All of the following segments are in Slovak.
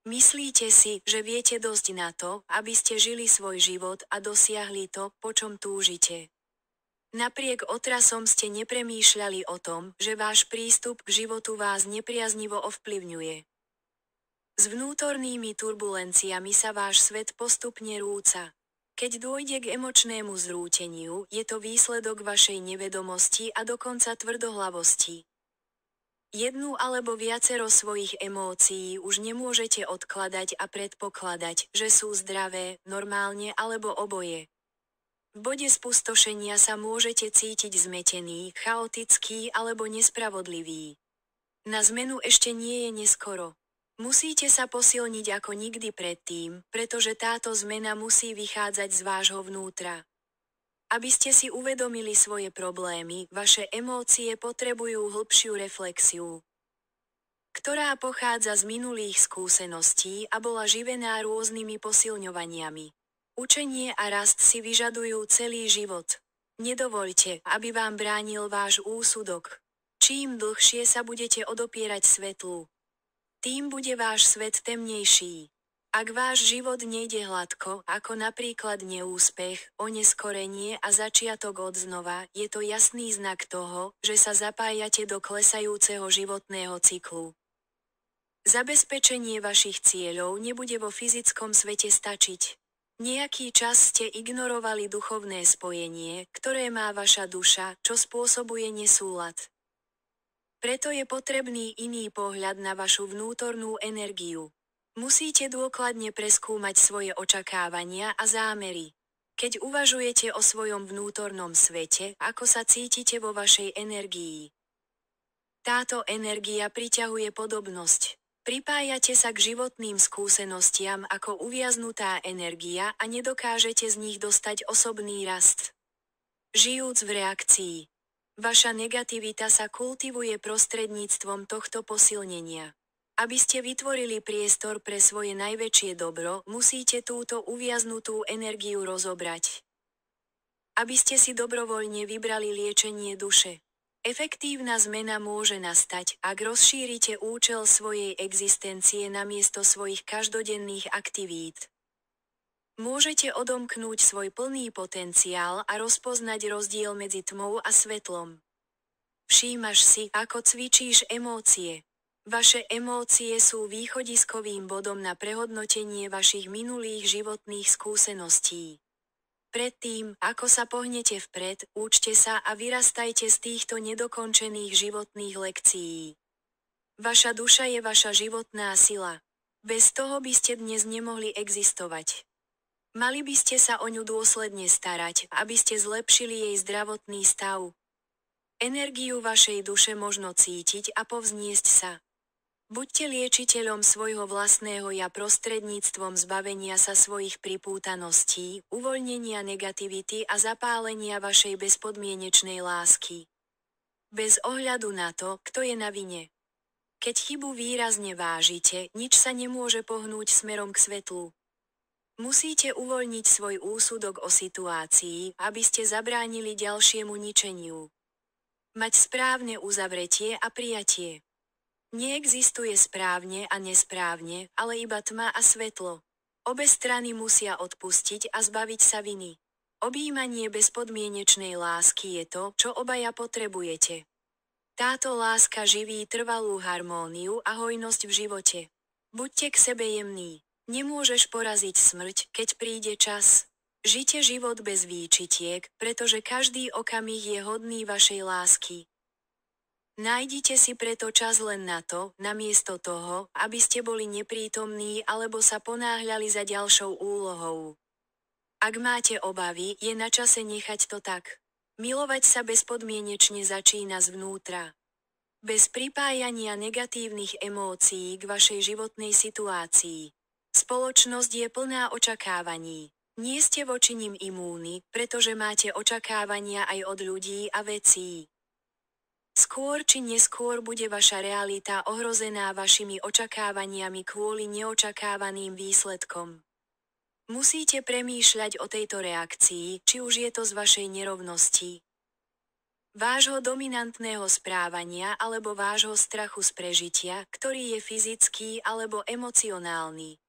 Myslíte si, že viete dosť na to, aby ste žili svoj život a dosiahli to, po čom túžite. Napriek otrasom ste nepremýšľali o tom, že váš prístup k životu vás nepriaznivo ovplyvňuje. S vnútornými turbulenciami sa váš svet postupne rúca. Keď dôjde k emočnému zrúteniu, je to výsledok vašej nevedomosti a dokonca tvrdohlavosti. Jednu alebo viacero svojich emócií už nemôžete odkladať a predpokladať, že sú zdravé, normálne alebo oboje. V bode spustošenia sa môžete cítiť zmetený, chaotický alebo nespravodlivý. Na zmenu ešte nie je neskoro. Musíte sa posilniť ako nikdy predtým, pretože táto zmena musí vychádzať z vášho vnútra. Aby ste si uvedomili svoje problémy, vaše emócie potrebujú hĺbšiu reflexiu, ktorá pochádza z minulých skúseností a bola živená rôznymi posilňovaniami. Učenie a rast si vyžadujú celý život. Nedovoľte, aby vám bránil váš úsudok. Čím dlhšie sa budete odopierať svetlu, tým bude váš svet temnejší. Ak váš život nejde hladko, ako napríklad neúspech, oneskorenie a začiatok odznova, je to jasný znak toho, že sa zapájate do klesajúceho životného cyklu. Zabezpečenie vašich cieľov nebude vo fyzickom svete stačiť. Nejaký čas ste ignorovali duchovné spojenie, ktoré má vaša duša, čo spôsobuje nesúlad. Preto je potrebný iný pohľad na vašu vnútornú energiu. Musíte dôkladne preskúmať svoje očakávania a zámery. Keď uvažujete o svojom vnútornom svete, ako sa cítite vo vašej energii. Táto energia priťahuje podobnosť. Pripájate sa k životným skúsenostiam ako uviaznutá energia a nedokážete z nich dostať osobný rast. Žijúc v reakcii. Vaša negativita sa kultivuje prostredníctvom tohto posilnenia. Aby ste vytvorili priestor pre svoje najväčšie dobro, musíte túto uviaznutú energiu rozobrať. Aby ste si dobrovoľne vybrali liečenie duše. Efektívna zmena môže nastať, ak rozšírite účel svojej existencie namiesto svojich každodenných aktivít. Môžete odomknúť svoj plný potenciál a rozpoznať rozdiel medzi tmou a svetlom. Všímaš si, ako cvičíš emócie. Vaše emócie sú východiskovým bodom na prehodnotenie vašich minulých životných skúseností. Predtým, ako sa pohnete vpred, učte sa a vyrastajte z týchto nedokončených životných lekcií. Vaša duša je vaša životná sila. Bez toho by ste dnes nemohli existovať. Mali by ste sa o ňu dôsledne starať, aby ste zlepšili jej zdravotný stav. Energiu vašej duše možno cítiť a povzniesť sa. Buďte liečiteľom svojho vlastného ja prostredníctvom zbavenia sa svojich pripútaností, uvoľnenia negativity a zapálenia vašej bezpodmienečnej lásky. Bez ohľadu na to, kto je na vine. Keď chybu výrazne vážite, nič sa nemôže pohnúť smerom k svetlu. Musíte uvoľniť svoj úsudok o situácii, aby ste zabránili ďalšiemu ničeniu. Mať správne uzavretie a prijatie. Neexistuje správne a nesprávne, ale iba tma a svetlo. Obe strany musia odpustiť a zbaviť sa viny. Objímanie bezpodmienečnej lásky je to, čo obaja potrebujete. Táto láska živí trvalú harmóniu a hojnosť v živote. Buďte k sebe jemní. Nemôžeš poraziť smrť, keď príde čas. Žite život bez výčitiek, pretože každý okamih je hodný vašej lásky. Nájdite si preto čas len na to, namiesto toho, aby ste boli neprítomní alebo sa ponáhľali za ďalšou úlohou. Ak máte obavy, je na čase nechať to tak. Milovať sa bezpodmienečne začína zvnútra. Bez pripájania negatívnych emócií k vašej životnej situácii. Spoločnosť je plná očakávaní. Nie ste voči nim imúni, pretože máte očakávania aj od ľudí a vecí. Skôr či neskôr bude vaša realita ohrozená vašimi očakávaniami kvôli neočakávaným výsledkom. Musíte premýšľať o tejto reakcii, či už je to z vašej nerovnosti, vášho dominantného správania alebo vášho strachu z prežitia, ktorý je fyzický alebo emocionálny.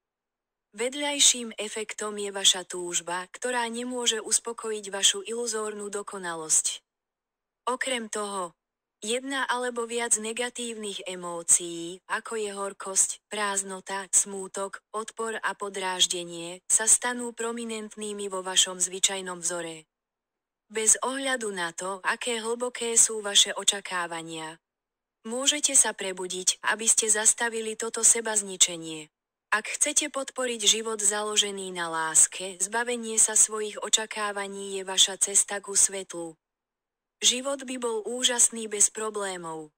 Vedľajším efektom je vaša túžba, ktorá nemôže uspokojiť vašu iluzórnu dokonalosť. Okrem toho, jedna alebo viac negatívnych emócií, ako je horkosť, prázdnota, smútok, odpor a podráždenie, sa stanú prominentnými vo vašom zvyčajnom vzore. Bez ohľadu na to, aké hlboké sú vaše očakávania. Môžete sa prebudiť, aby ste zastavili toto sebazničenie. Ak chcete podporiť život založený na láske, zbavenie sa svojich očakávaní je vaša cesta ku svetlu. Život by bol úžasný bez problémov.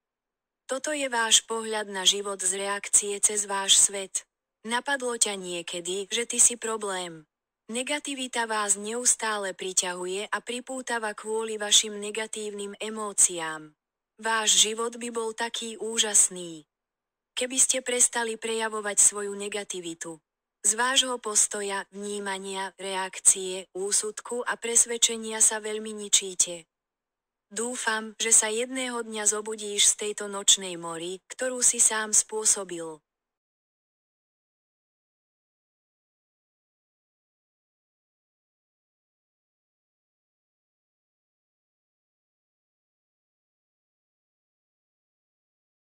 Toto je váš pohľad na život z reakcie cez váš svet. Napadlo ťa niekedy, že ty si problém. Negativita vás neustále priťahuje a pripútava kvôli vašim negatívnym emóciám. Váš život by bol taký úžasný, keby ste prestali prejavovať svoju negativitu. Z vášho postoja, vnímania, reakcie, úsudku a presvedčenia sa veľmi ničíte. Dúfam, že sa jedného dňa zobudíš z tejto nočnej mori, ktorú si sám spôsobil.